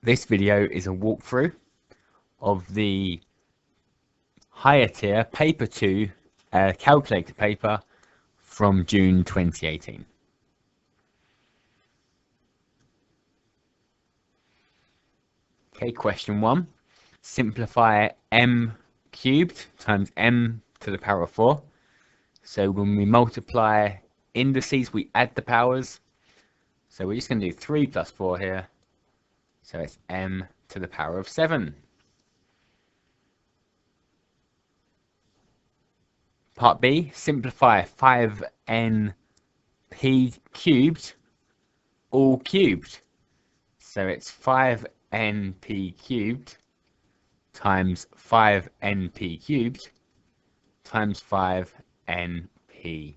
This video is a walkthrough of the higher tier paper 2 calculator paper from June 2018. Okay, question 1. Simplify m cubed times m to the power of 4. So when we multiply indices, we add the powers. So we're just going to do 3 plus 4 here. So it's m to the power of 7. Part B, simplify 5np cubed, all cubed. So it's 5np cubed times 5np cubed times 5np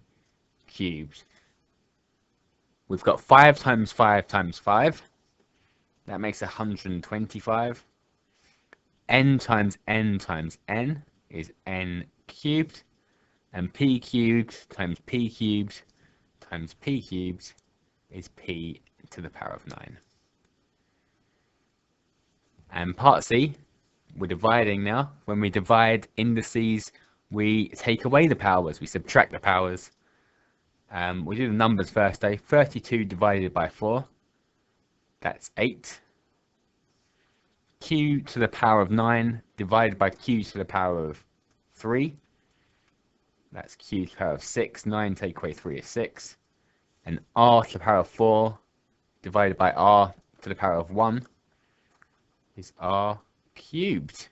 cubed. We've got 5 times 5 times 5. That makes 125. N times n times n is n cubed. And p cubed times p cubed times p cubed is p to the power of 9. And part C, we're dividing now. When we divide indices, we take away the powers, we subtract the powers. We do the numbers first, 32 divided by 4, that's 8. Q to the power of 9 divided by q to the power of 3. That's q to the power of 6. 9 take away 3 is 6. And r to the power of 4 divided by r to the power of 1 is r cubed.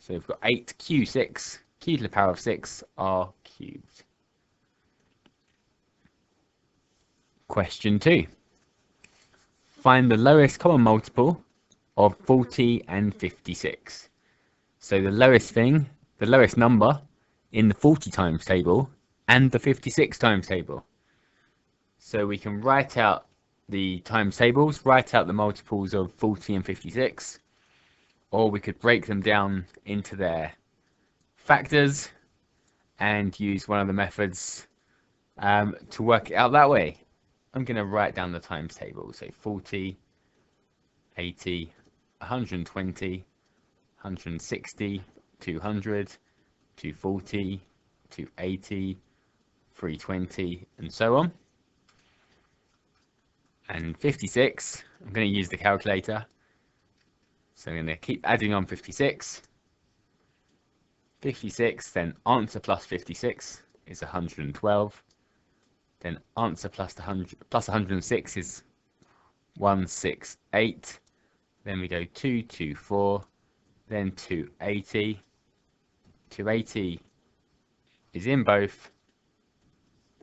So we've got 8q6, q to the power of 6, r cubed. Question 2. Find the lowest common multiple of 40 and 56. So the lowest number in the 40 times table and the 56 times table. So we can write out the times tables, write out the multiples of 40 and 56, or we could break them down into their factors and use one of the methods to work it out that way. I'm going to write down the times table. So 40, 80, 120, 160, 200, 240, 280, 320, and so on. And 56, I'm going to use the calculator. So I'm going to keep adding on 56. 56, then answer plus 56 is 112. Then answer plus 106 is 168. Then we go 224. Then 280. 280 is in both.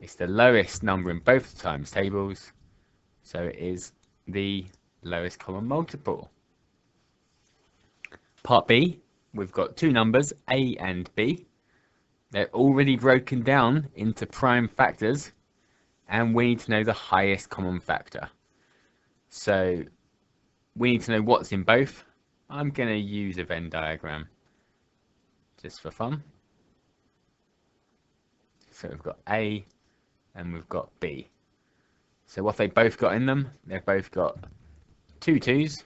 It's the lowest number in both times tables. So it is the lowest common multiple. Part B, we've got two numbers, A and B. They're already broken down into prime factors, and we need to know the highest common factor. So we need to know what's in both. I'm going to use a Venn diagram just for fun. So we've got A and we've got B. So what they both got in them, they've both got 2 2s,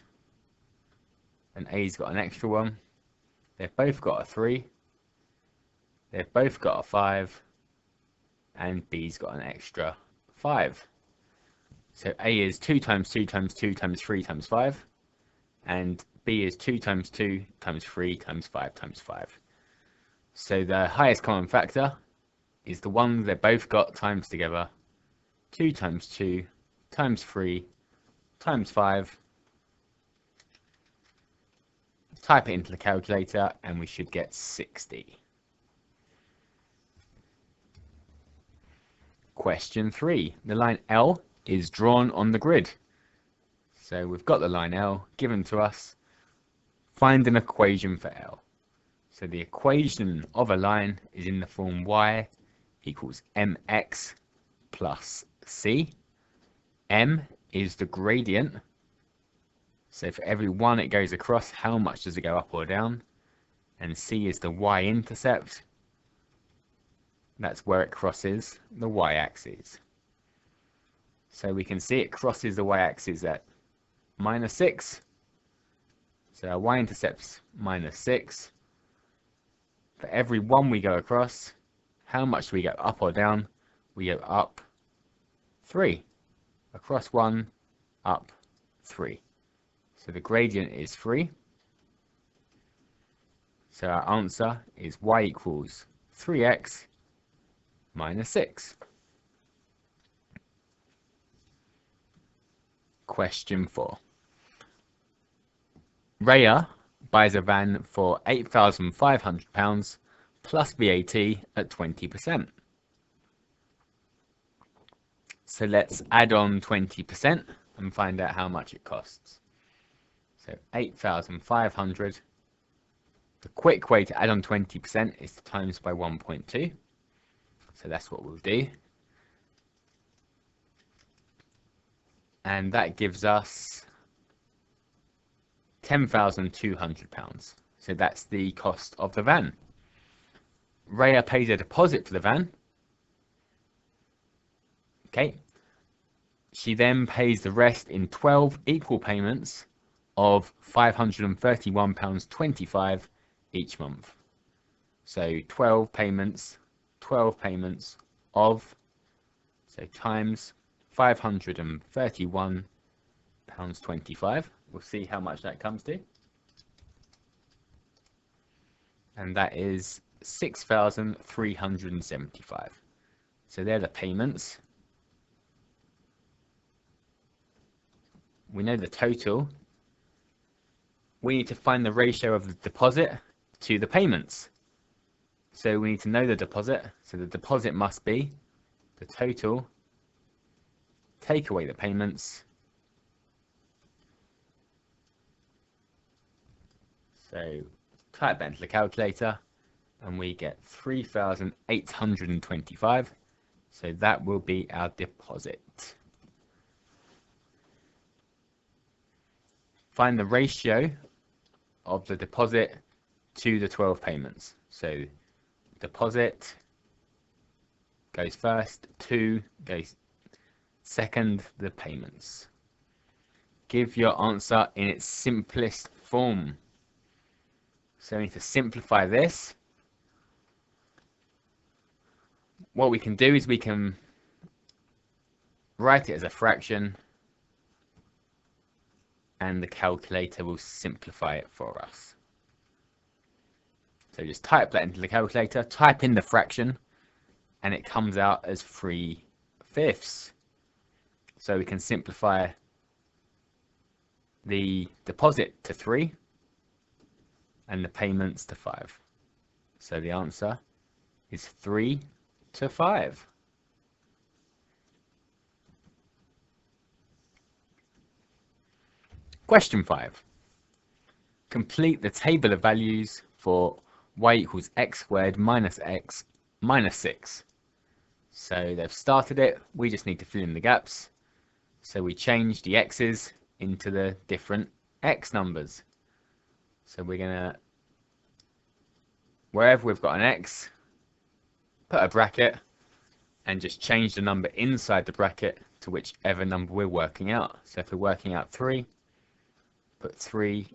and A's got an extra one. They've both got a 3. They've both got a 5, and B's got an extra 5. So A is 2 times 2 times 2 times 3 times 5, and B is 2 times 2 times 3 times 5 times 5. So the highest common factor is the one they both got times together. 2 times 2 times 3 times 5. Type it into the calculator and we should get 60. Question 3. The line L is drawn on the grid. So we've got the line L given to us. Find an equation for L. So the equation of a line is in the form y equals mx plus c. M is the gradient. So for every 1 it goes across, how much does it go up or down? And c is the y-intercept. That's where it crosses the y-axis. So we can see it crosses the y-axis at -6. So our y-intercept's -6. For every 1 we go across, how much do we go up or down? We go up 3. Across 1, up 3. So the gradient is 3. So our answer is y equals 3x minus 6. Question 4. Raya buys a van for £8,500 plus VAT at 20%. So let's add on 20% and find out how much it costs. So 8,500. The quick way to add on 20% is to times by 1.2. So that's what we'll do. And that gives us £10,200. So that's the cost of the van. Raya pays a deposit for the van. Okay. She then pays the rest in 12 equal payments of £531.25 each month. So 12 payments of, so times £531.25. We'll see how much that comes to. And that is 6,375. So they're the payments. We know the total. We need to find the ratio of the deposit to the payments. So we need to know the deposit. So the deposit must be the total, take away the payments. So type that into the calculator and we get 3,825. So that will be our deposit. Find the ratio of the deposit to the 12 payments. So deposit goes first, 2 goes second, the payments. Give your answer in its simplest form. So we need to simplify this. What we can do is we can write it as a fraction and the calculator will simplify it for us. So just type that into the calculator, type in the fraction, and it comes out as 3/5. So we can simplify the deposit to 3 and the payments to 5. So the answer is 3 to 5. Question 5. Complete the table of values for y equals x squared minus x minus 6. So they've started it, we just need to fill in the gaps. So we change the x's into the different x numbers. So we're going to, wherever we've got an x, put a bracket and just change the number inside the bracket to whichever number we're working out. So if we're working out 3, put 3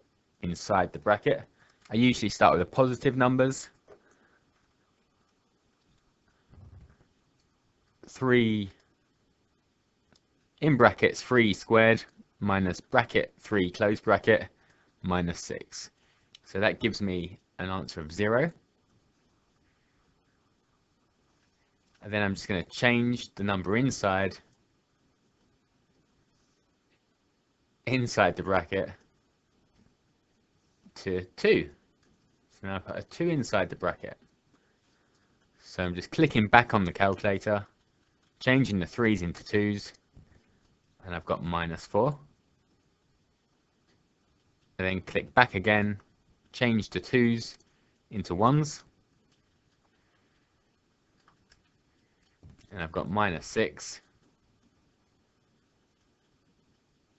inside the bracket. I usually start with the positive numbers. 3 in brackets 3 squared minus bracket 3 close bracket minus 6. So that gives me an answer of 0. And then I'm just going to change the number inside the bracket to 2. So now I put a 2 inside the bracket. So I'm just clicking back on the calculator, changing the 3's into 2's, and I've got -4. And then click back again, change the 2's into 1's, and I've got -6.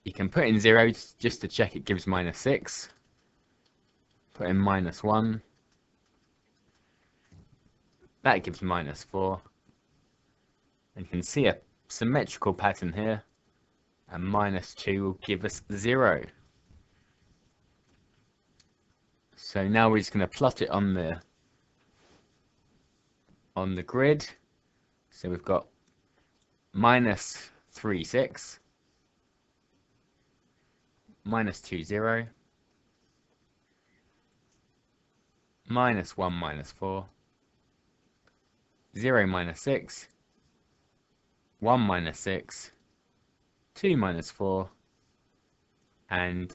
You can put in 0 just to check it gives -6. Put in -1. That gives -4. And you can see a symmetrical pattern here. And -2 will give us 0. So now we're just going to plot it on the grid. So we've got minus 3, 6, minus 2, 0, minus 1, minus 4, 0, minus 6, 1, minus 6, 2, minus 4, and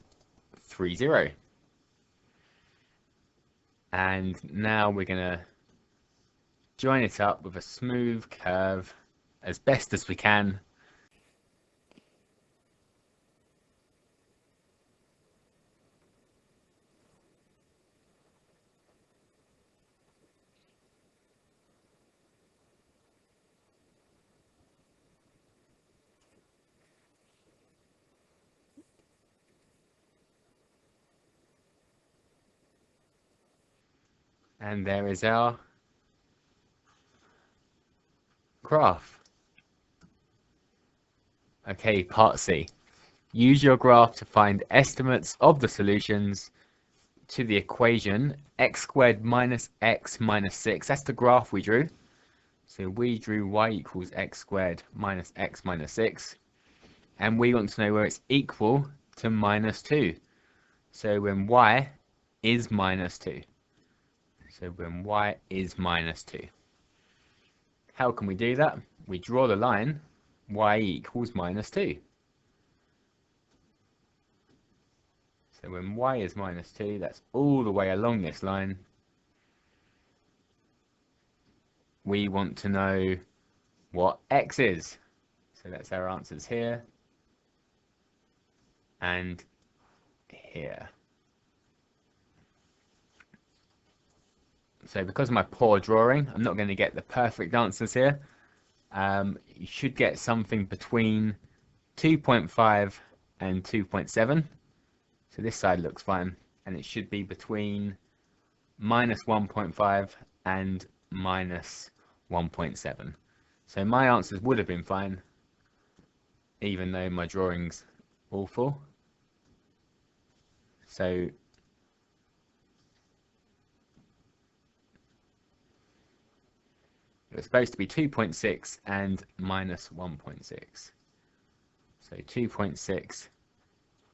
3, 0. And now we're going to join it up with a smooth curve as best as we can. And there is our graph. Okay, part C. Use your graph to find estimates of the solutions to the equation x squared minus x minus 6. That's the graph we drew. So we drew y equals x squared minus x minus 6. And we want to know where it's equal to minus 2. So when y is minus 2. So when y is minus 2. How can we do that? We draw the line y equals minus 2. So when y is minus 2, that's all the way along this line. We want to know what x is. So that's our answers here and here. So because of my poor drawing, I'm not going to get the perfect answers here. You should get something between 2.5 and 2.7. So this side looks fine, and it should be between minus 1.5 and minus 1.7. So my answers would have been fine, even though my drawing's awful. So it's supposed to be 2.6 and minus 1.6. So 2.6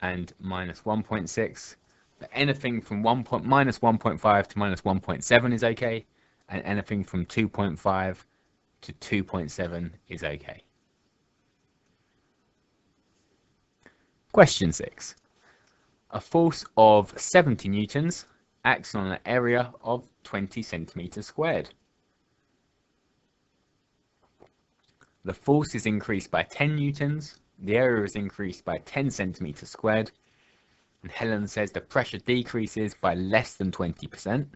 and minus 1.6. But anything from minus 1.5 to minus 1.7 is okay, and anything from 2.5 to 2.7 is okay. Question 6. A force of 70 newtons acts on an area of 20 centimeters squared. The force is increased by 10 newtons, the area is increased by 10 centimeters squared, and Helen says the pressure decreases by less than 20%.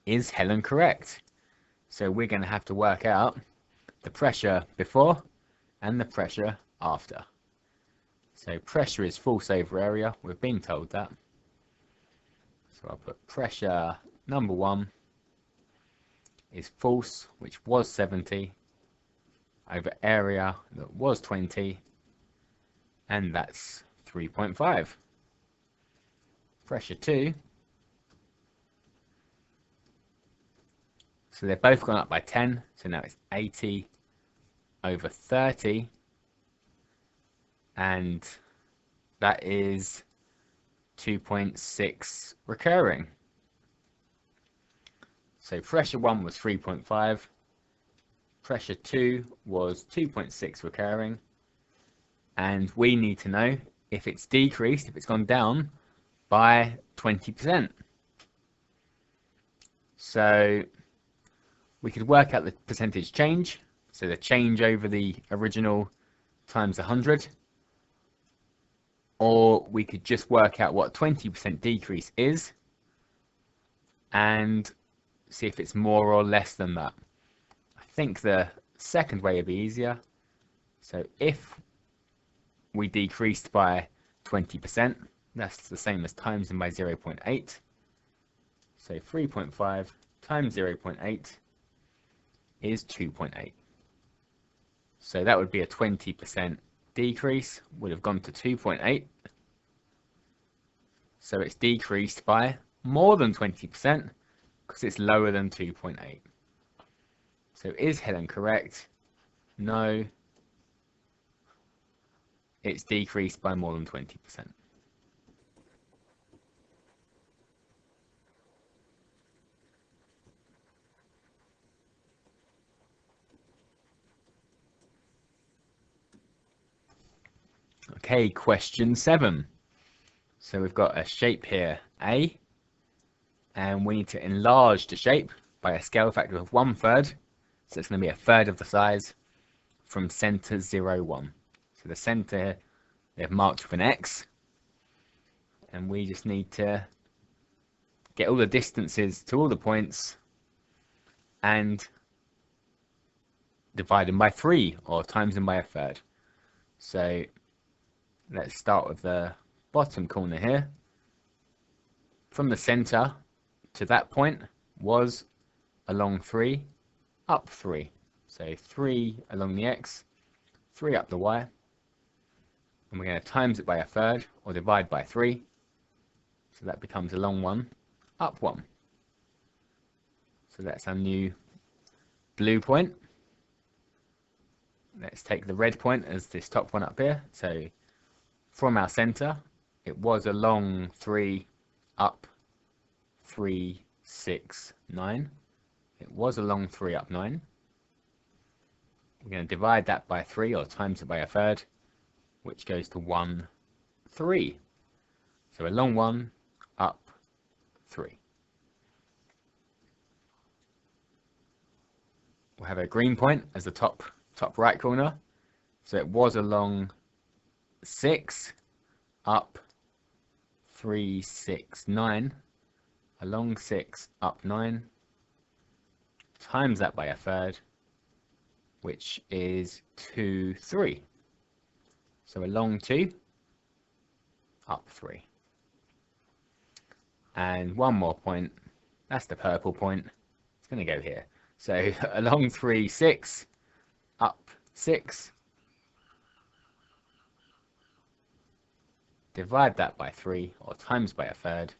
Is Helen correct? So we're going to have to work out the pressure before and the pressure after. So pressure is force over area, we've been told that. So I'll put pressure number 1 is force, which was 70, over area that was 20, and that's 3.5. Pressure 2, so they've both gone up by 10, so now it's 80 over 30, and that is 2.6 recurring. So pressure 1 was 3.5, pressure 2 was 2.6 recurring, and we need to know if it's decreased, if it's gone down by 20%. So we could work out the percentage change, so the change over the original times 100, or we could just work out what 20% decrease is and see if it's more or less than that. I think the second way would be easier. So if we decreased by 20%, that's the same as times them by 0.8. So 3.5 times 0.8 is 2.8. So that would be a 20% decrease, would have gone to 2.8. So it's decreased by more than 20% because it's lower than 2.8. So is Helen correct? No. It's decreased by more than 20%. Okay, question 7. So we've got a shape here, A, and we need to enlarge the shape by a scale factor of 1/3. So it's going to be a third of the size from center 0, 1. So the center they've marked with an X, and we just need to get all the distances to all the points and divide them by 3 or times them by a third. So let's start with the bottom corner here. From the center to that point was along 3, up 3. So 3 along the X, 3 up the Y. And we're going to times it by a third or divide by 3. So that becomes along 1, up 1. So that's our new blue point. Let's take the red point as this top one up here. So from our center, it was along 3, up 3, 6, 9. It was along 3, up 9. We're going to divide that by 3 or times it by a third, which goes to 1, 3. So along 1, up 3. We'll have a green point as the top right corner. So it was along 6, up 3, 6, 9. Along 6, up 9. Times that by a third, which is 2, 3. So along 2, up 3. And one more point, that's the purple point, it's going to go here. So along 3, 6, up 6. Divide that by 3 or times by a third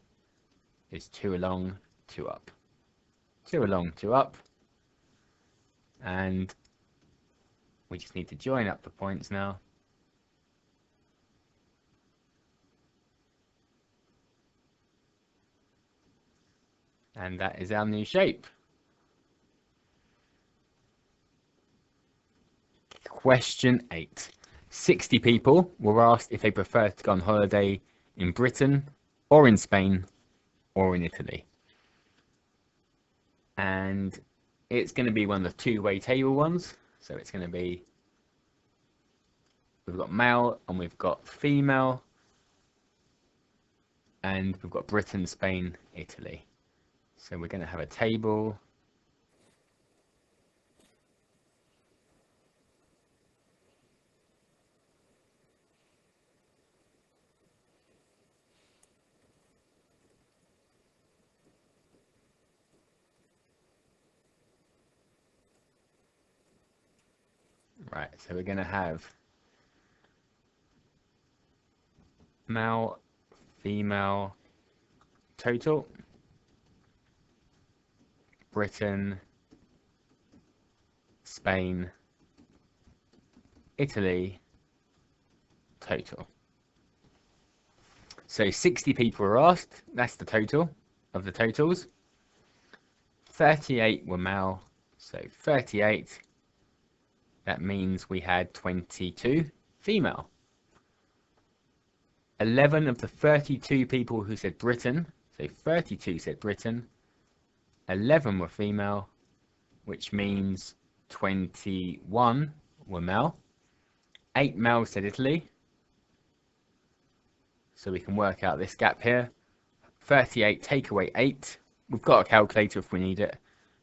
is 2 along, 2 up. 2 along, 2 up. And we just need to join up the points now. And that is our new shape. Question 8. 60 people were asked if they prefer to go on holiday in Britain or in Spain or in Italy. And it's going to be one of the two-way table ones. So it's going to be, we've got male and we've got female. And we've got Britain, Spain, Italy. So we're going to have a table. Right, so we're going to have male, female, total, Britain, Spain, Italy, total. So 60 people were asked, that's the total of the totals. 38 were male, so 38. That means we had 22 female. 11 of the 32 people who said Britain, so 32 said Britain, 11 were female, which means 21 were male. 8 male said Italy. So we can work out this gap here. 38 take away 8. We've got a calculator if we need it.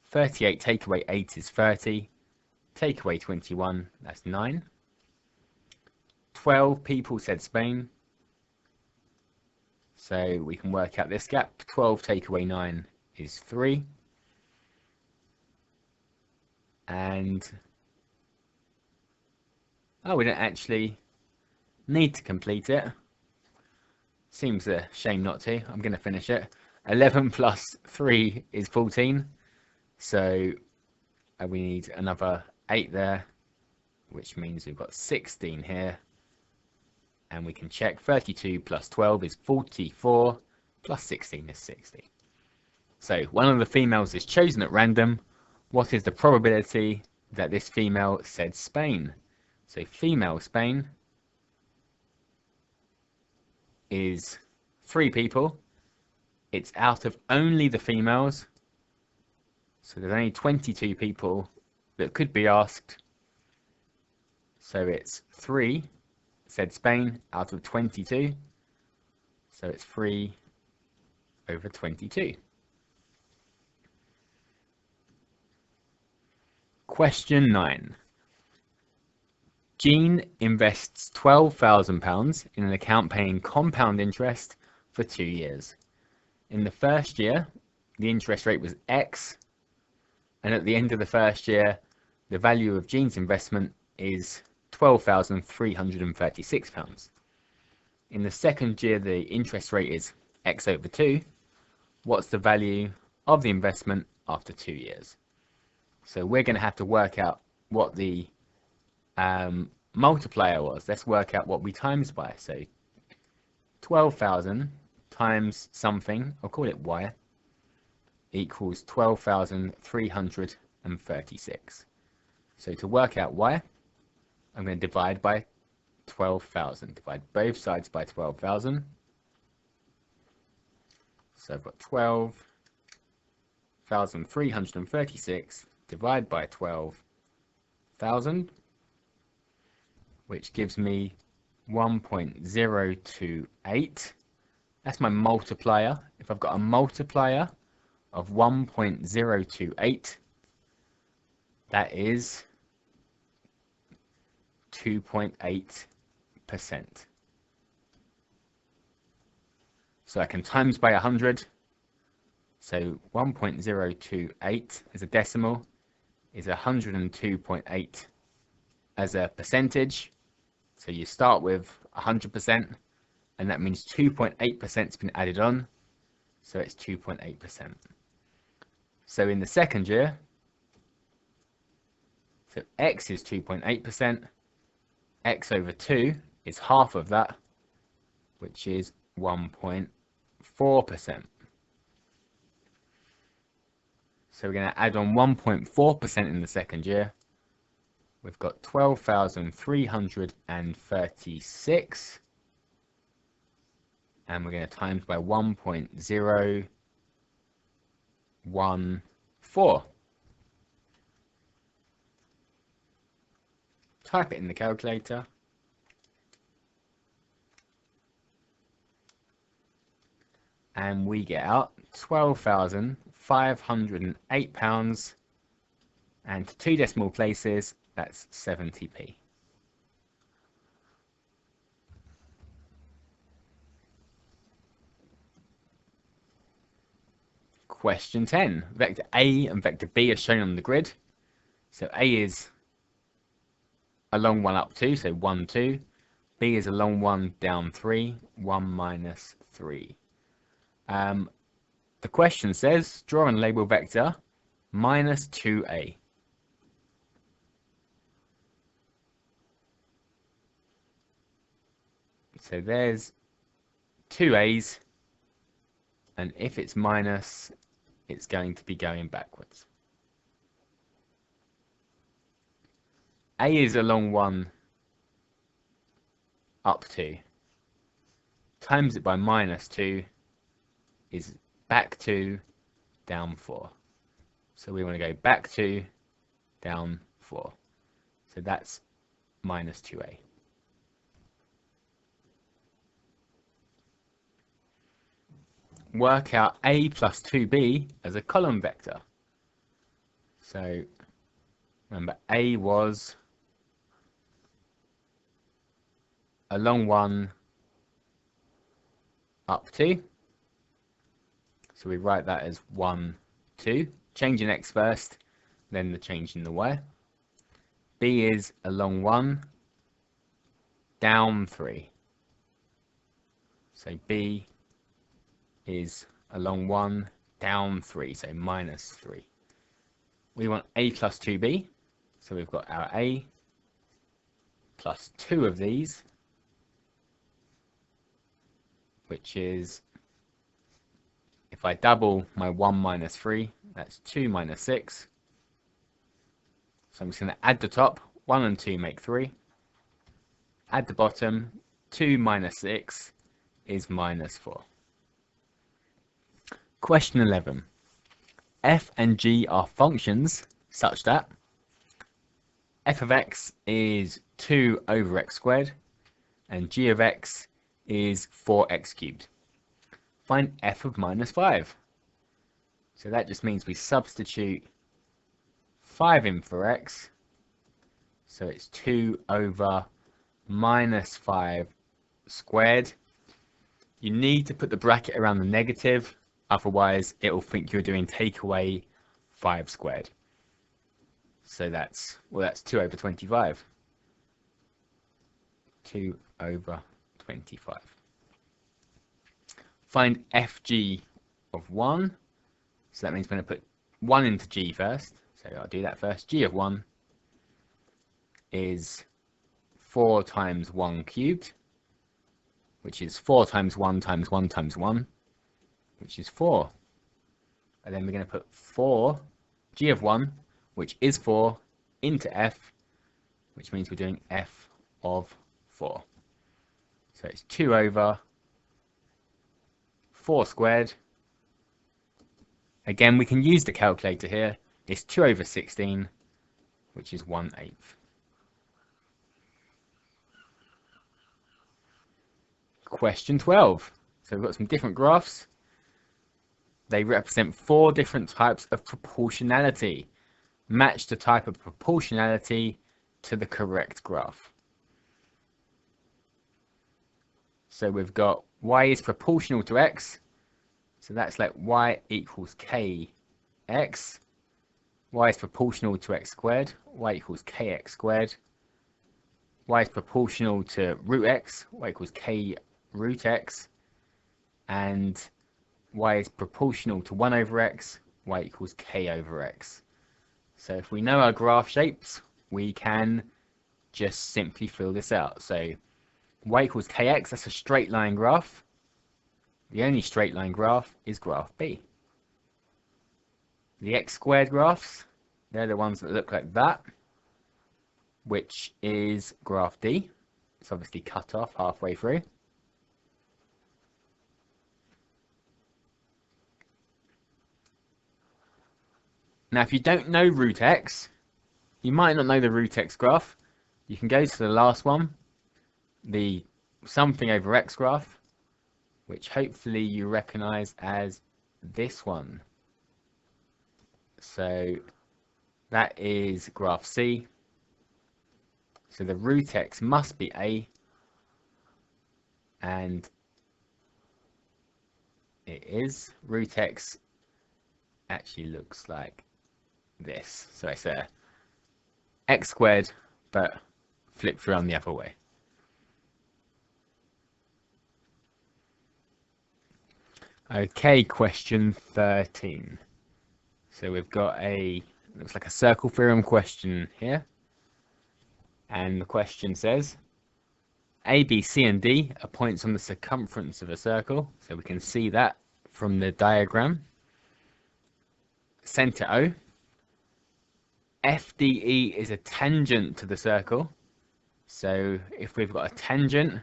38 take away 8 is 30. Take away 21, that's 9. 12 people said Spain. So we can work out this gap. 12 take away 9 is 3. And we don't actually need to complete it. Seems a shame not to. I'm going to finish it. 11 plus 3 is 14. So we need another 8 there, which means we've got 16 here. And we can check 32 plus 12 is 44, plus 16 is 60. So one of the females is chosen at random. What is the probability that this female said Spain? So female Spain is 3 people. It's out of only the females. So there's only 22 people that could be asked. So it's 3 said Spain out of 22. So it's 3 over 22. Question 9. Jean invests £12,000 in an account paying compound interest for 2 years. In the first year, the interest rate was X, and at the end of the first year, the value of Jean's investment is £12,336. In the second year, the interest rate is X over 2. What's the value of the investment after 2 years? So we're going to have to work out what the multiplier was. Let's work out what we times by. So 12,000 times something, I'll call it Y, equals 12,336. So to work out Y, I'm going to divide by 12,000. Divide both sides by 12,000. So I've got 12,336 divided by 12,000, which gives me 1.028. That's my multiplier. If I've got a multiplier of 1.028, that is 2.8%. So I can times by 100. So 1.028 as a decimal is 102.8 as a percentage. So you start with 100%, and that means 2.8% has been added on. So it's 2.8%. So in the second year, so X is 2.8%. X over 2 is half of that, which is 1.4%. So we're going to add on 1.4% in the second year. We've got 12,336. And we're going to times by 1.014. Type it in the calculator. And we get out £12,508, and to 2 decimal places, that's 70p. Question 10. Vector A and vector B are shown on the grid. So A is a long one up 2, so 1, 2. B is a long one down 3, 1 minus 3. The question says, draw and label vector minus 2a. So there's 2a's, and if it's minus, it's going to be going backwards. A is a long one up 2. Times it by minus 2 is back 2, down 4. So we want to go back 2, down 4. So that's minus 2a. Work out a plus 2b as a column vector. So remember, a was a long one up 2. So we write that as 1, 2. Change in x first, then the change in the y. B is a long 1 down 3. So B is along 1, down 3, so minus 3. We want a plus 2b, so we've got our a plus 2 of these, which is, if I double my 1 minus 3, that's 2 minus 6. So I'm just going to add the top, 1 and 2 make 3. Add the bottom, 2 minus 6 is minus 4. Question 11. F and g are functions such that f of x is 2 over x squared and g of x is 4x cubed. Find f of minus 5. So that just means we substitute 5 in for x. So it's 2 over minus 5 squared. You need to put the bracket around the negative, otherwise it will think you're doing take away 5 squared. So that's 2 over 25. 2 over 25. Find fg of 1. So that means we're going to put 1 into g first. So I'll do that first. G of 1 is 4 times 1 cubed, which is 4 times 1 times 1 times 1, which is 4. And then we're going to put 4, g of 1, which is 4, into f, which means we're doing f of 4. So it's 2 over 4 squared. Again, we can use the calculator here. It's 2 over 16, which is 1/8. Question 12. So we've got some different graphs. They represent 4 different types of proportionality. Match the type of proportionality to the correct graph. So we've got y is proportional to x. So that's like y equals kx. Y is proportional to x squared. Y equals kx squared. Y is proportional to root x. Y equals k root x. And y is proportional to 1 over x. Y equals k over x. So if we know our graph shapes, we can just simply fill this out. So y equals kx, that's a straight line graph. The only straight line graph is graph B. The x squared graphs, they're the ones that look like that, which is graph D. It's obviously cut off halfway through. Now, if you don't know root x, you might not know the root x graph. You can go to the last one, the something over x graph, which hopefully you recognize as this one. So that is graph C. So the root x must be A, and it is. Root x actually looks like this. So it's a x squared, but flipped around the other way. Okay, question 13. So we've got looks like a circle theorem question here. And the question says, A, B, C, and D are points on the circumference of a circle. So we can see that from the diagram. Center O. FDE is a tangent to the circle. So if we've got a tangent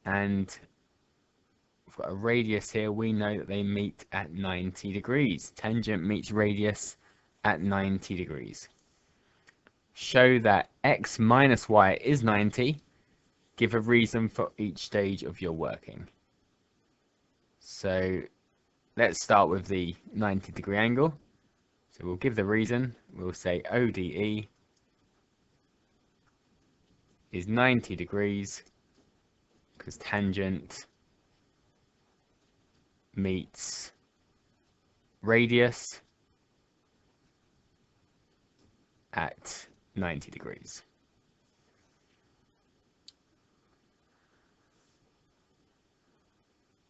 and we've got a radius here, we know that they meet at 90 degrees. Tangent meets radius at 90 degrees. Show that x minus y is 90. Give a reason for each stage of your working. So let's start with the 90-degree angle. So we'll give the reason. We'll say ODE is 90 degrees because tangent meets radius at 90 degrees.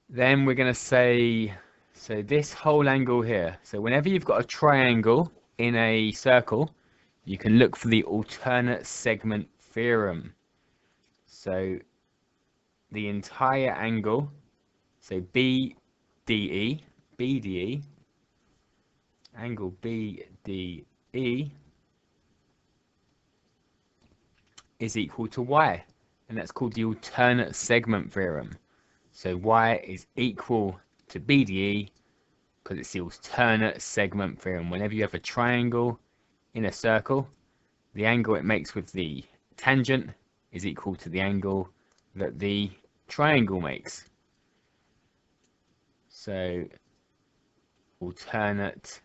Then we're going to say So this whole angle here. So whenever you've got a triangle in a circle, you can look for the alternate segment theorem. So the entire angle, so BDE, angle BDE is equal to y, and that's called the alternate segment theorem. So y is equal to BDE because it's the alternate segment theorem. Whenever you have a triangle in a circle, the angle it makes with the tangent is equal to the angle that the triangle makes. So alternate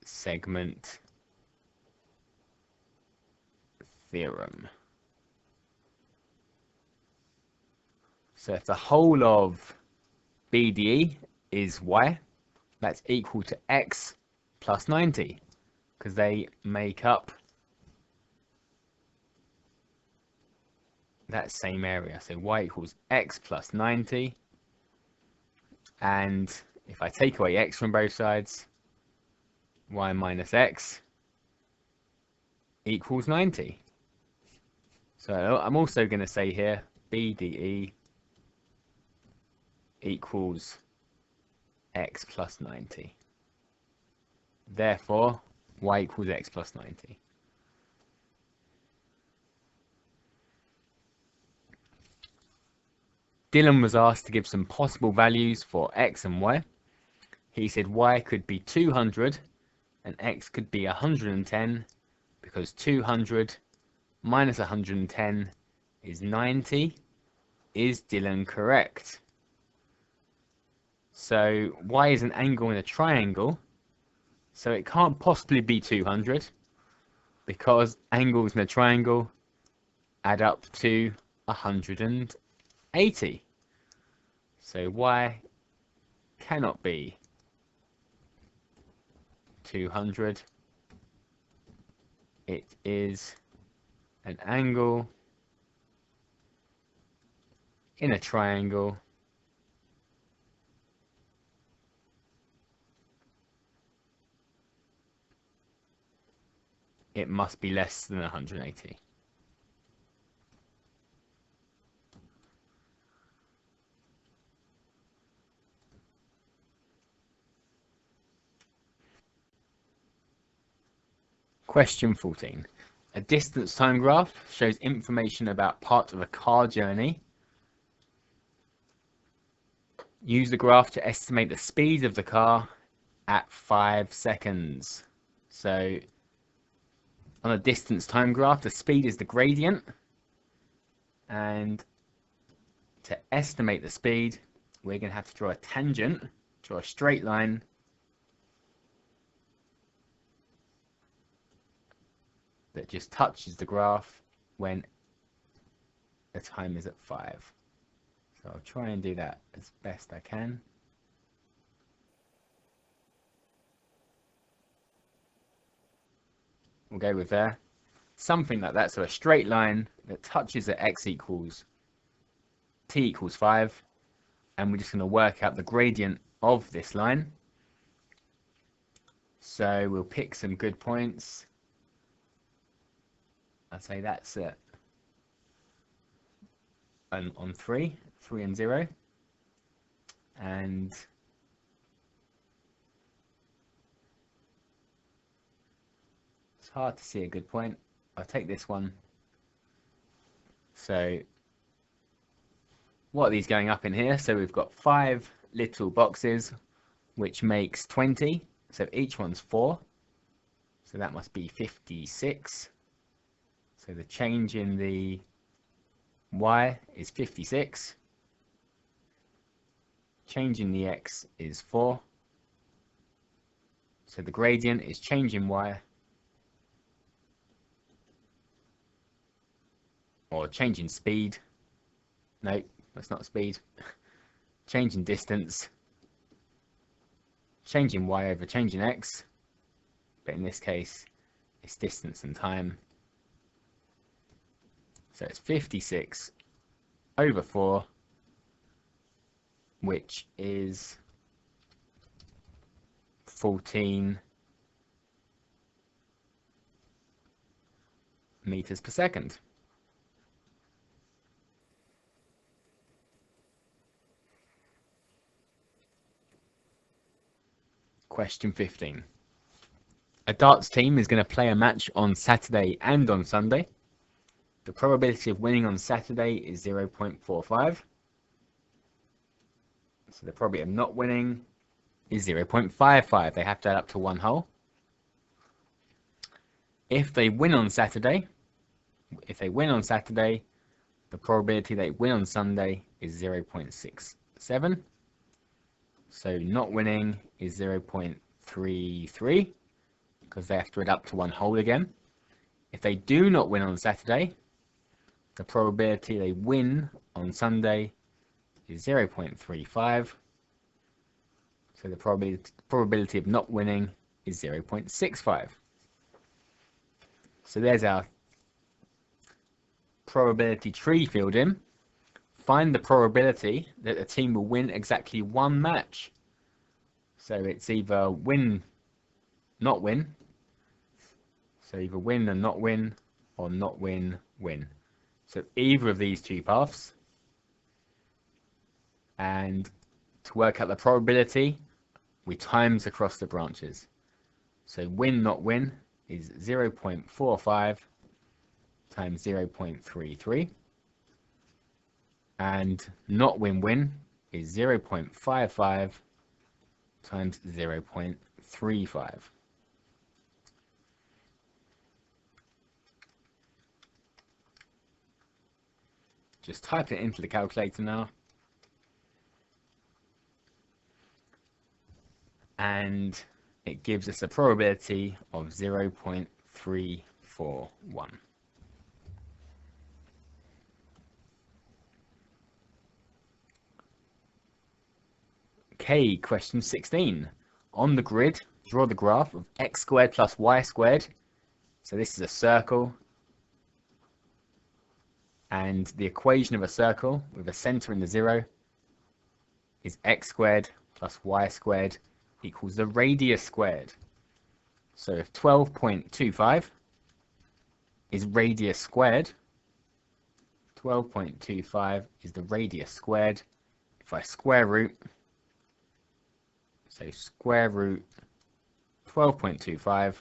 segment theorem. So if the whole of BDE is y, that's equal to x plus 90, because they make up that same area. So y equals x plus 90, and if I take away x from both sides, y minus x equals 90. So I'm also going to say here BDE equals x plus 90. Therefore, y equals x plus 90. Dylan was asked to give some possible values for x and y. He said y could be 200 and x could be 110, because 200 minus 110 is 90. Is Dylan correct? So y is an angle in a triangle, so it can't possibly be 200, because angles in a triangle add up to 180. So y cannot be 200. It is an angle in a triangle it must be less than 180. Question 14. A distance time graph shows information about part of a car journey. Use the graph to estimate the speed of the car at 5 seconds. So on a distance time graph, the speed is the gradient, and to estimate the speed, we're going to have to draw a tangent, draw a straight line that just touches the graph when the time is at 5. So I'll try and do that as best I can. We'll go with there. Something like that, so a straight line that touches at x equals t equals 5, and we're just going to work out the gradient of this line. So we'll pick some good points. I'd say that's it. And on 3 and 0, and it's hard to see a good point. I'll take this one. So what are these going up in here? So we've got 5 little boxes, which makes 20. So each one's 4. So that must be 56. So the change in the y is 56. Change in the x is 4. So the gradient is change in y, or change in speed. No, that's not speed. Change in distance. Change in y over change in x. But in this case, it's distance and time. So it's 56 over 4, which is 14 meters per second. Question 15. A darts team is going to play a match on Saturday and on Sunday. The probability of winning on Saturday is 0.45. So the probability of not winning is 0.55. They have to add up to one hole. If they win on Saturday, the probability they win on Sunday is 0.67. So not winning is 0.33 because they have to add up to one hole again. If they do not win on Saturday, the probability they win on Sunday is 0.35. So the probability of not winning is 0.65. So there's our probability tree filled in. Find the probability that the team will win exactly one match. So it's either win, not win. So either win and not win, or not win, win. So either of these two paths. And to work out the probability, we times across the branches. So win, not win is 0.45 times 0.33. And not win, win is 0.55 times 0.35. Just type it into the calculator now. And it gives us a probability of 0.341. Okay, question 16. On the grid, draw the graph of x squared plus y squared. So this is a circle. And the equation of a circle with a center in the 0 is x squared plus y squared equals the radius squared. So if 12.25 is radius squared, 12.25 is the radius squared. If I square root, so square root 12.25,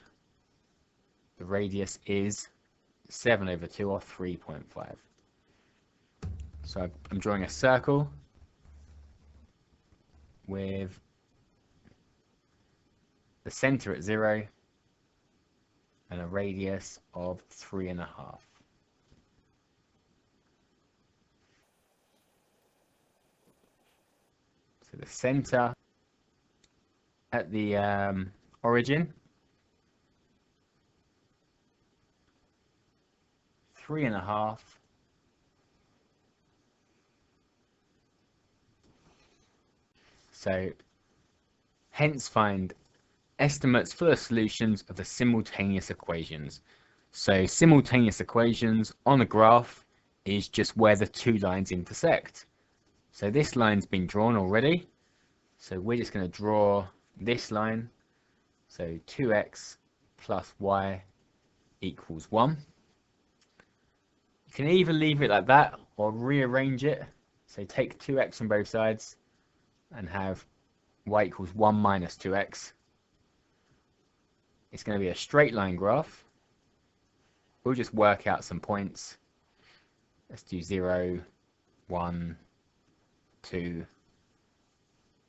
the radius is 7/2 or 3.5. So I'm drawing a circle with the center at 0 and a radius of 3.5. So the center at the origin, 3.5. So hence find estimates for the solutions of the simultaneous equations. So simultaneous equations on a graph is just where the two lines intersect. So this line's been drawn already. So we're just going to draw this line. So 2x plus y equals 1. You can either leave it like that or rearrange it. So take 2x on both sides and have y equals 1 minus 2x. It's going to be a straight line graph. We'll just work out some points. Let's do 0, 1, 2,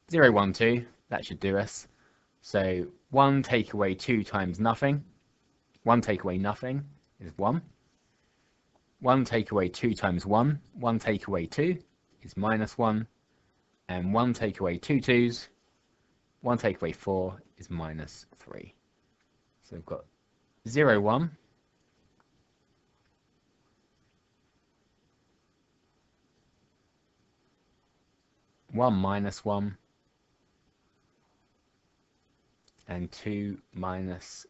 0, 1, 2. That should do us. So 1 take away 2 times nothing. 1 take away nothing is 1. 1 take away 2 times 1. 1 take away 2 is minus 1. And 1 take away 2 2's. 1 take away 4 is minus 3. So we've got 0, 1. 1 minus 1. And 2 minus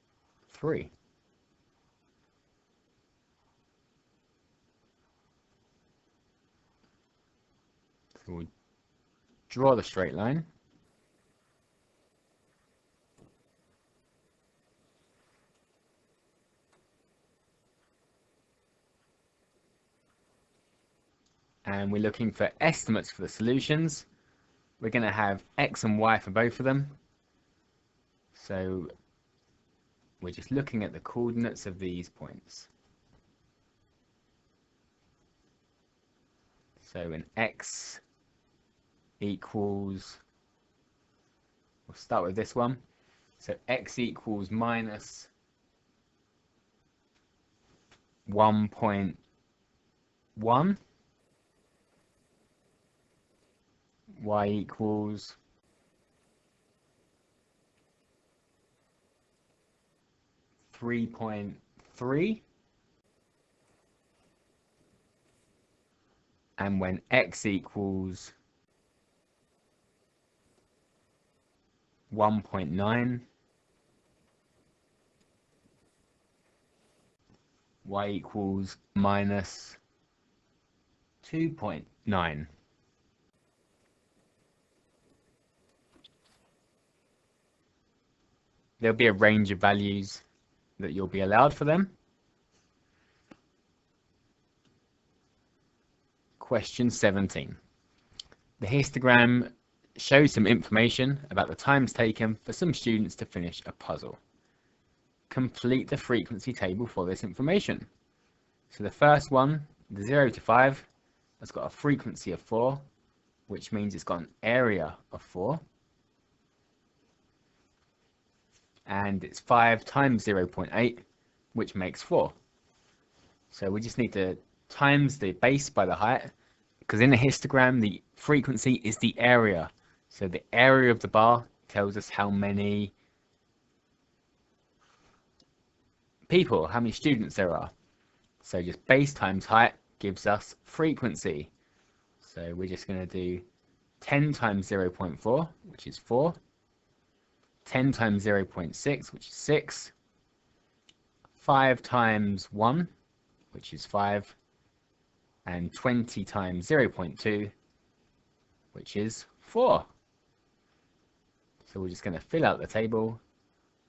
3. So we'll draw the straight line. and we're looking for estimates for the solutions. We're going to have x and y for both of them. So we're just looking at the coordinates of these points. So an x equals, we'll start with this one. So x equals minus 1.1, y equals 3.3, and when x equals 1.9, y equals minus 2.9. There'll be a range of values that you'll be allowed for them. Question 17. The histogram shows some information about the times taken for some students to finish a puzzle. Complete the frequency table for this information. So the first one, the 0 to 5, has got a frequency of 4, which means it's got an area of 4. And it's 5 times 0.8, which makes 4. So we just need to times the base by the height, because in a histogram the frequency is the area. So the area of the bar tells us how many people, how many students there are. So just base times height gives us frequency. So we're just going to do 10 times 0.4, which is 4. 10 times 0.6, which is 6. 5 times 1, which is 5. And 20 times 0.2, which is 4. So we're just going to fill out the table,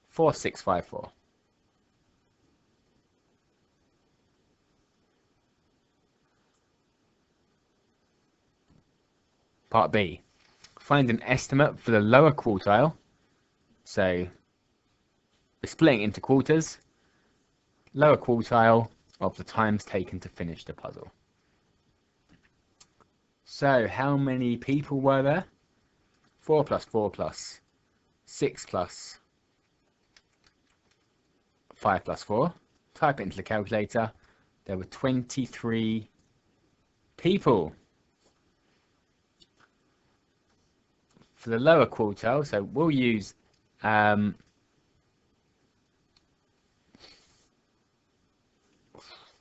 4654. Part B. Find an estimate for the lower quartile. So we're splitting into quarters. Lower quartile of the times taken to finish the puzzle. So how many people were there? 4 plus 4 plus 6 plus 5 plus 4. Type it into the calculator. There were 23 people. For the lower quartile, so we'll use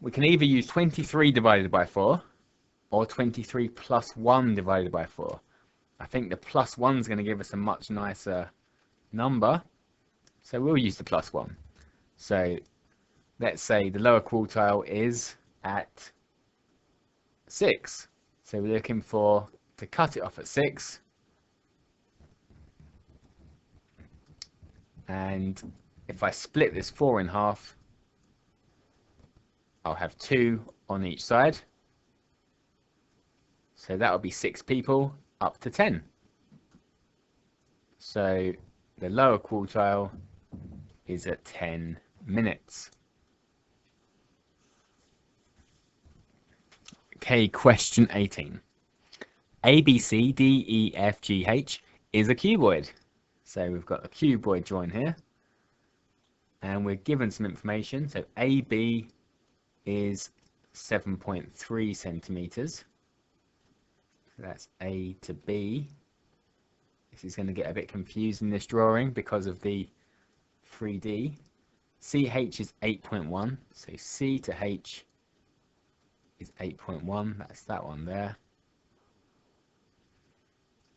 we can either use 23 divided by 4 or 23 plus 1 divided by 4. I think the plus 1 is going to give us a much nicer number, so we'll use the plus 1. So let's say the lower quartile is at 6. So we're looking for, to cut it off at 6, and if I split this 4 in half, I'll have 2 on each side. So that'll be 6 people up to 10. So the lower quartile is at 10 minutes. Okay, question 18. A, B, C, D, E, F, G, H is a cuboid. So we've got a cuboid join here. And we're given some information. So AB is 7.3 centimeters. So that's A to B. This is going to get a bit confused in this drawing because of the 3D. CH is 8.1. So C to H is 8.1. That's that one there.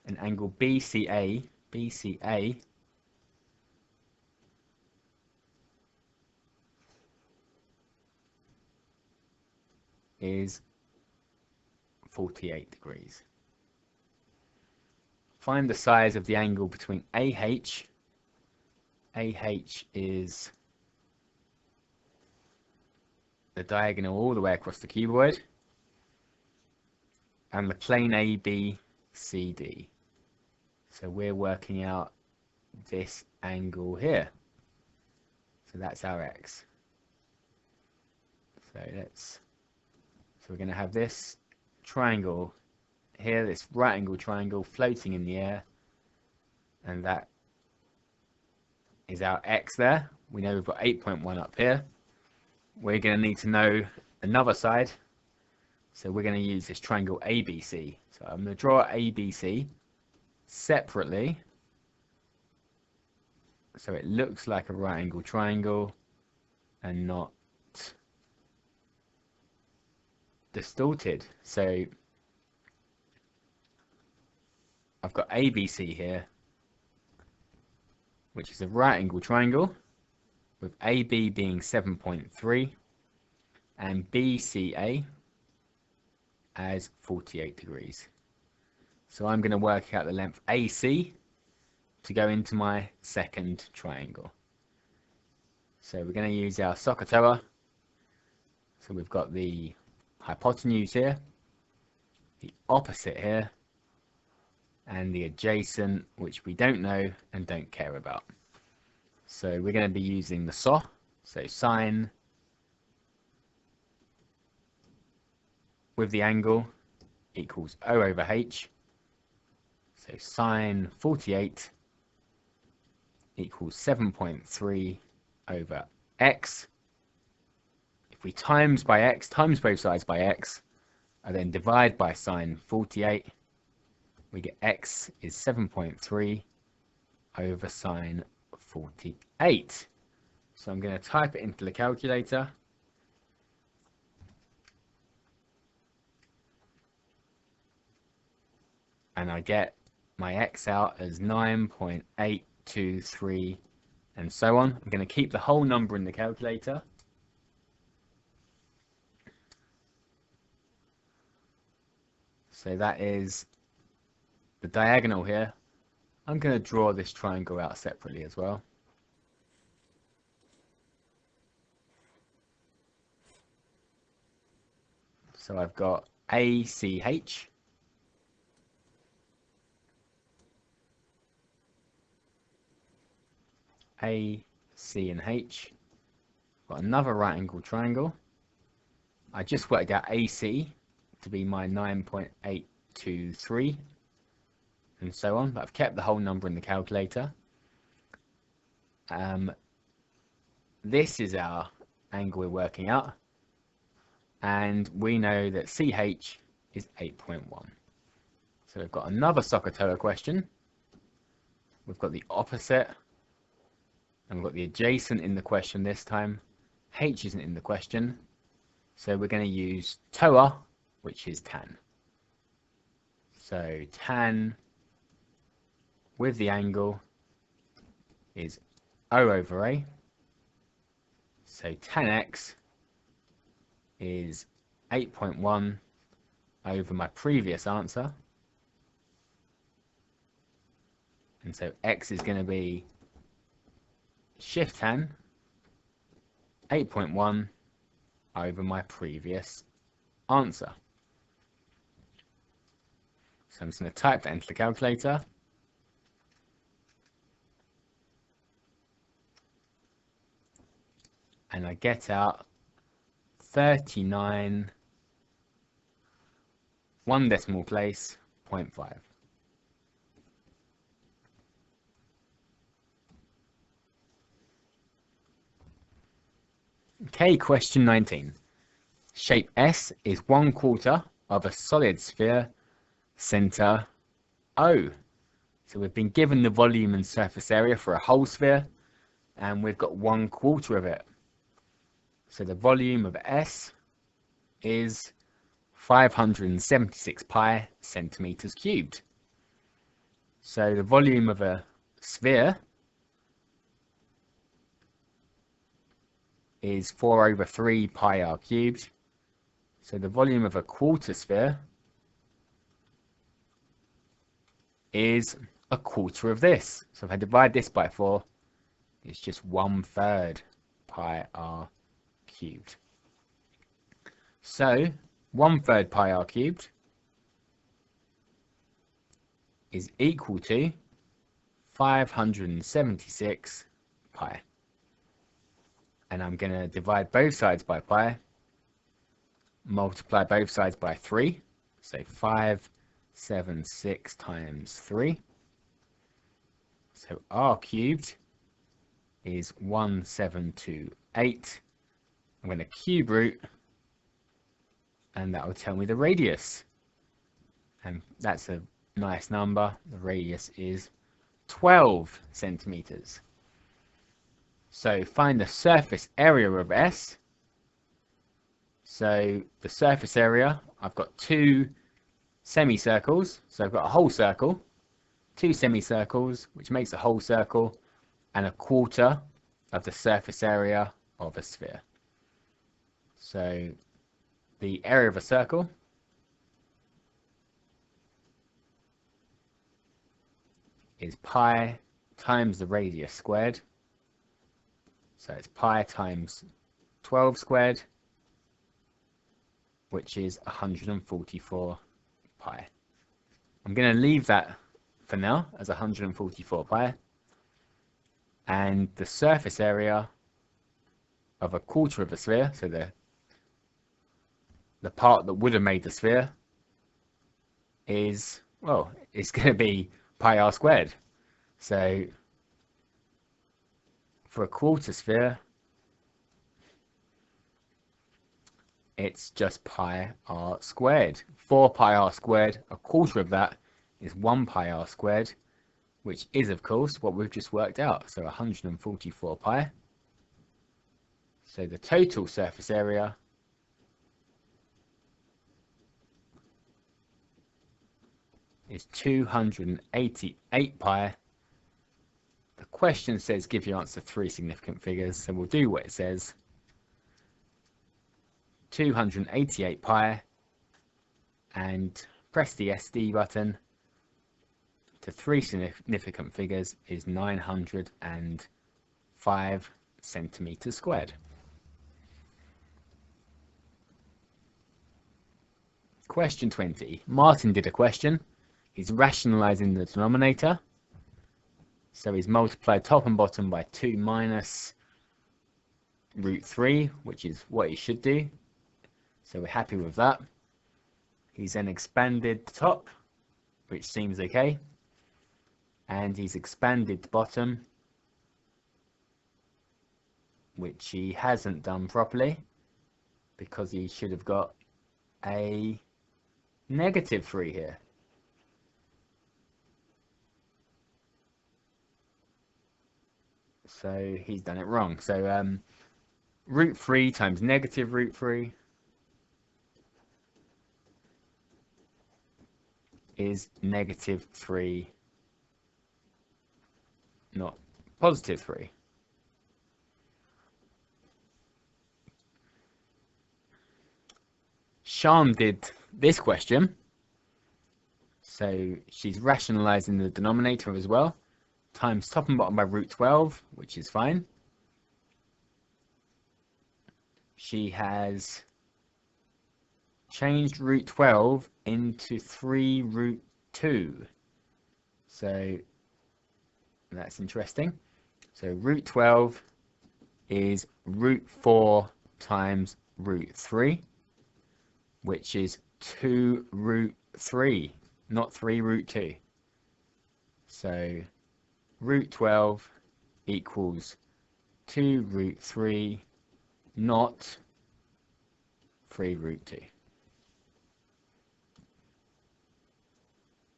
And angle BCA is 48 degrees. Find the size of the angle between AH. AH is the diagonal all the way across the cuboid. and the plane ABCD. So we're working out this angle here. So that's our x. So we're going to have this triangle here, this right angle triangle floating in the air, and that is our x there. We know we've got 8.1 up here. We're going to need to know another side. So we're going to use this triangle ABC. So I'm going to draw ABC separately, so it looks like a right angle triangle and not distorted. So I've got ABC here, which is a right angle triangle, with AB being 7.3 and BCA as 48 degrees. So I'm going to work out the length AC to go into my second triangle. So we're going to use our SOHCAHTOA. So we've got the hypotenuse here, the opposite here, and the adjacent, which we don't know and don't care about. So we're going to be using the SOH, so sine with the angle equals O over H. So sine 48 equals 7.3 over x. If we times by x, times both sides by x, and then divide by sine 48, we get x is 7.3 over sine 48. So I'm going to type it into the calculator. And I get my x out as 9.823 and so on. I'm going to keep the whole number in the calculator. So that is the diagonal here. I'm going to draw this triangle out separately as well. So I've got ACH. A, C, and H. Got another right angle triangle. I just worked out AC to be my 9.823 and so on, but I've kept the whole number in the calculator. This is our angle we're working out, and we know that CH is 8.1. So we've got another SOHCAHTOA question. We've got the opposite, and we've got the adjacent in the question this time. H isn't in the question, so we're going to use TOA, which is tan. So tan with the angle is O over A. So tan x is 8.1 over my previous answer. And so x is going to be shift tan 8.1 over my previous answer. So I'm just going to type that into the calculator. And I get out 39, 1 decimal place, 0.5. Okay, question 19. Shape S is 1/4 of a solid sphere, center O. So we've been given the volume and surface area for a whole sphere, and we've got 1/4 of it. So the volume of S is 576 pi centimeters cubed. So the volume of a sphere is 4 over 3 pi r cubed. So the volume of a quarter sphere is 1/4 of this. So if I divide this by 4, it's just 1/3 pi r cubed. So 1/3 pi r cubed is equal to 576 pi. And I'm going to divide both sides by pi, multiply both sides by 3, so 576 times 3. So r cubed is 1728. I'm going to cube root, and that will tell me the radius. And that's a nice number. The radius is 12 centimeters. So find the surface area of S. So the surface area, I've got two semicircles. So I've got a whole circle, two semicircles, which makes a whole circle, and a quarter of the surface area of a sphere. So the area of a circle is pi times the radius squared. So it's pi times 12 squared, which is 144 pi. I'm going to leave that for now as 144 pi. And the surface area of a quarter of a sphere, so the part that would have made the sphere, is, well, it's going to be pi r squared. So for a quarter sphere, it's just pi r squared. 4 pi r squared, a quarter of that is 1 pi r squared, which is, of course, what we've just worked out. So 144 pi. So the total surface area is 288 pi. The question says give your answer 3 significant figures, so we'll do what it says. 288 pi, and press the SD button to 3 significant figures is 905 centimeters squared. Question 20. Martin did a question. He's rationalizing the denominator. So he's multiplied top and bottom by 2 minus root 3, which is what he should do. So we're happy with that. He's then expanded the top, which seems okay. And he's expanded the bottom, which he hasn't done properly, because he should have got a negative 3 here. So he's done it wrong. So root 3 times negative root 3 is negative 3, not positive 3. Shan did this question. So she's rationalizing the denominator as well. Times top and bottom by root 12, which is fine. She has changed root 12 into 3 root 2. So that's interesting. So root 12 is root 4 times root 3, which is 2 root 3, not 3 root 2. So root 12 equals 2 root 3, not 3 root 2.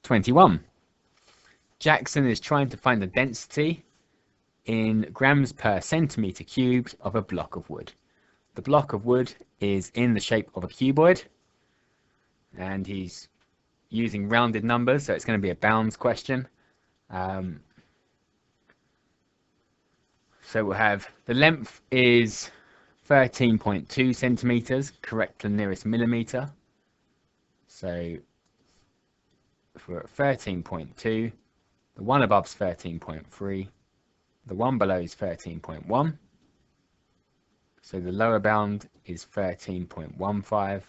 21. Jackson is trying to find the density in grams per centimeter cubed of a block of wood. The block of wood is in the shape of a cuboid, and he's using rounded numbers, so it's going to be a bounds question. So we'll have the length is 13.2 centimeters, correct to the nearest millimeter. So if we're at 13.2, the one above is 13.3, the one below is 13.1. So the lower bound is 13.15,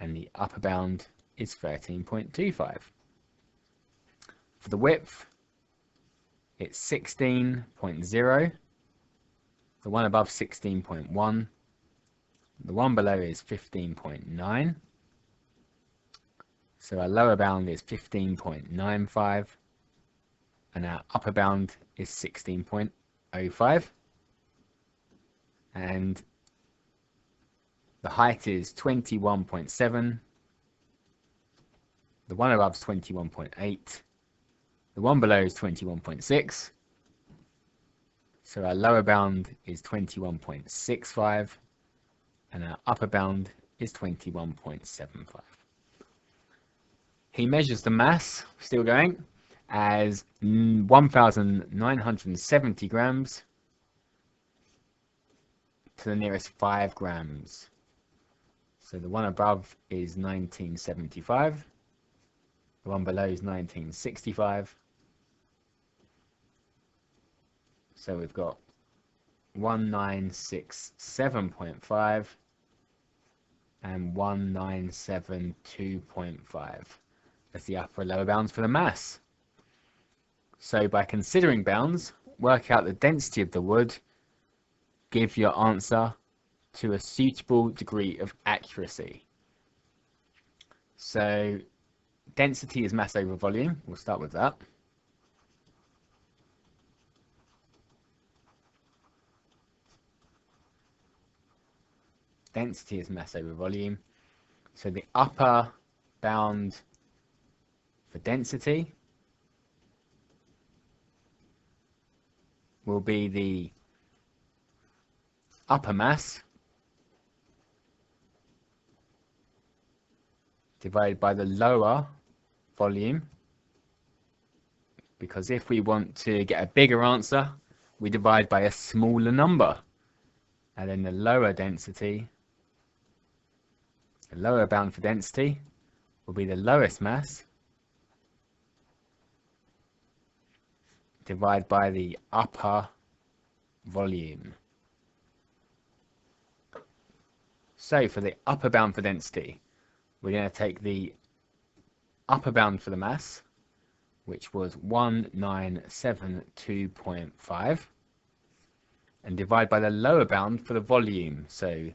and the upper bound is 13.25. For the width, it's 16.0. The one above 16.1. The one below is 15.9. So our lower bound is 15.95. And our upper bound is 16.05. And the height is 21.7. The one above is 21.8. The one below is 21.6. So our lower bound is 21.65. And our upper bound is 21.75. He measures the mass, still going, as 1,970 grams to the nearest 5 grams. So the one above is 1975. The one below is 1965. So we've got 1967.5 and 1972.5 as the upper and lower bounds for the mass. So by considering bounds, work out the density of the wood, give your answer to a suitable degree of accuracy. So density is mass over volume. We'll start with that. Density is mass over volume. So the upper bound for density will be the upper mass divided by the lower volume, because if we want to get a bigger answer, we divide by a smaller number, and then the lower density, the lower bound for density will be the lowest mass divided by the upper volume. So for the upper bound for density, we're going to take the upper bound for the mass, which was 1972.5, and divide by the lower bound for the volume. So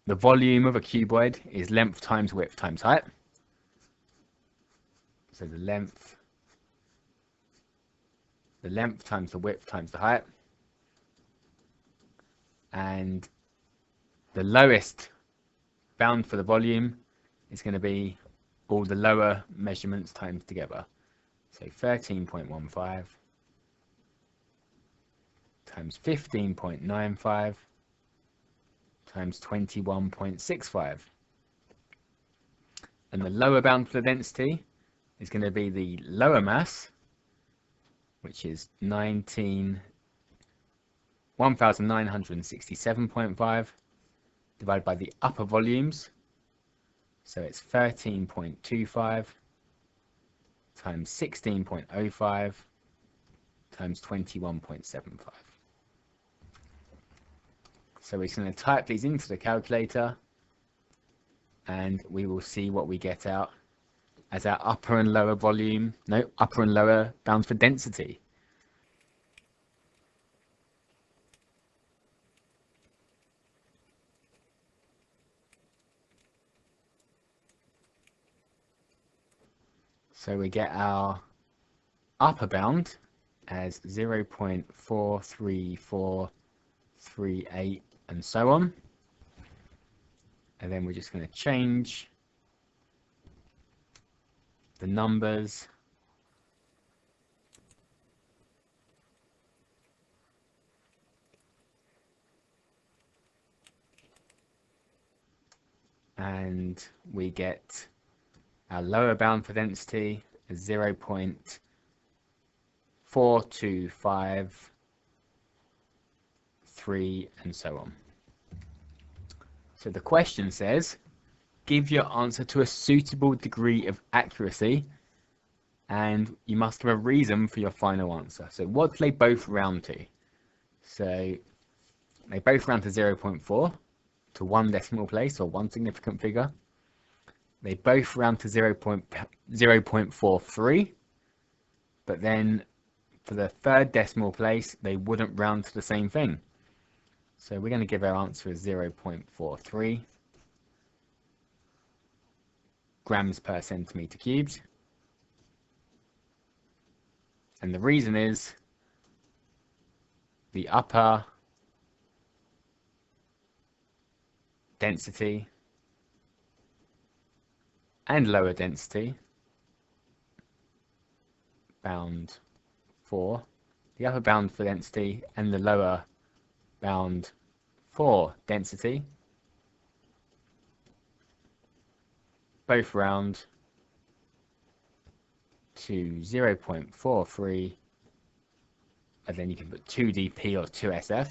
the volume of a cuboid is length times width times height. So the length times the width times the height. And the lowest bound for the volume is going to be all the lower measurements times together. So 13.15 times 15.95 times 21.65. And the lower bound for the density is going to be the lower mass, which is 1,967.5 divided by the upper volumes. So it's 13.25 times 16.05 times 21.75. So we're going to type these into the calculator, and we will see what we get out as our upper and lower bounds for density. So we get our upper bound as 0.43438 and so on. And then we're just going to change the numbers and we get our lower bound for density is 0.4253 and so on. So the question says, give your answer to a suitable degree of accuracy, and you must have a reason for your final answer. So what do they both round to? So they both round to 0.4, to one decimal place or one significant figure. They both round to 0.43, but then for the third decimal place, they wouldn't round to the same thing. So we're going to give our answer as 0.43 grams per centimetre cubed. And the reason is the upper density and lower density bound for the upper bound for density and the lower bound for density both round to 0.43, and then you can put 2dp or 2sf,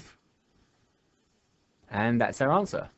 and that's our answer.